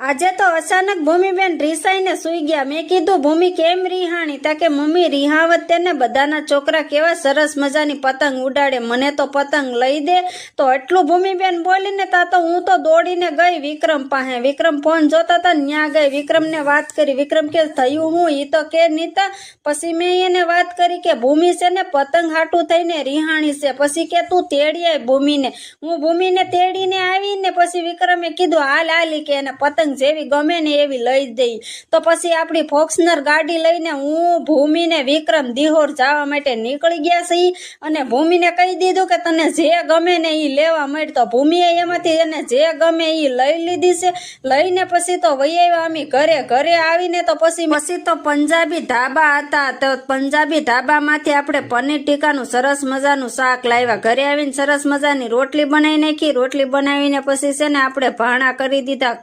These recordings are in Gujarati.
આજે તો અચાનક ભૂમિબેન રીસાઈને સુઈ ગયા। મેં કીધું ભૂમિ કેમ રીહાણી? તા કે મમ્મી રીહાવત તેને બધાના છોકરા કેવા સરસ મજાની પતંગ ઉડાડે, મને તો પતંગ લઈ દે। તો એટલું ભૂમિબેન બોલીને તા તો હું તો દોડીને ગઈ વિક્રમ પાસે। વિક્રમ ફોન જોતા હતા ન્યા ગઈ, વિક્રમને વાત કરી। વિક્રમ કે થયું હું ઈ તો કે નીતા। પછી મેં એને વાત કરી કે ભૂમિ છે ને પતંગ હાટું થઈને રીહાણી છે। પછી કે તું તેડી આય ભૂમિને। હું ભૂમિને તેડીને આવીને પછી વિક્રમે કીધું હાલ હાલી કે એને પતંગ જેવી ગમે ને એવી લઈ દઈ। તો પછી આપણી ફોક્સનર ગાડી લઈને હું ભૂમિને વિક્રમ દિહોર જવા માટે નીકળી ગયા છીએ અને ભૂમિને કહી દીધું કે તને જે ગમે ને ઈ લેવા મળ। તો ભૂમિએ એમાંથી એને જે ગમે ઈ લઈ લીધી છે। લઈને પછી તો વહી આવ્યા અમે ઘરે। ઘરે આવીને તો પછી તો પંજાબી ઢાબા હતા। તો પંજાબી ઢાબામાંથી આપણે પનીર ટીકાનું સરસ મજાનું શાક લાવ્યા। ઘરે આવીને સરસ મજાની રોટલી બનાવી નાખી। રોટલી બનાવીને પછી છે ને આપણે ભાણા કરી દીધા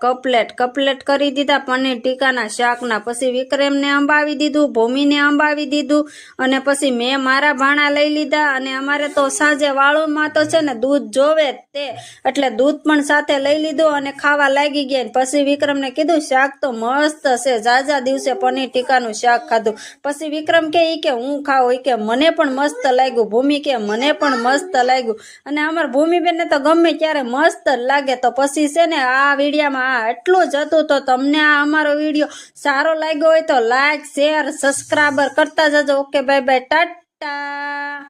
કપલેટ કરી દીધા પનીર ટીકાના શાકના। પછી વિક્રમને અંબાવી દીધું, ભૂમિને અંબાવી દીધું અને પછી મેં મારા ભાણા લઈ લીધા। અને અમારે તો સાંજે વાળુમાં તો છે ને દૂધ જોવે તે એટલે દૂધ પણ સાથે લઈ લીધું અને ખાવા લાગી ગયા। પછી વિક્રમને કીધું શાક તો મસ્ત છે, જાજા દિવસે પનીર ટીકાનું શાક ખાધું। પછી વિક્રમ કે ઈ કે હું ખાવ, ઈ કે મને પણ મસ્ત લાગ્યું। ભૂમિ કે મને પણ મસ્ત લાગ્યું। અને અમાર ભૂમિબેનને તો ગમે ત્યારે મસ્ત લાગે। તો પછી છે ને આ વિડીયામાં એટલું જ હતું। તો તમને આ અમારો વિડીયો સારો લાગ્યો હોય તો લાઈક, શેર, સબસ્ક્રાઈબર કરતા જજો। Okay, bye bye, Tata.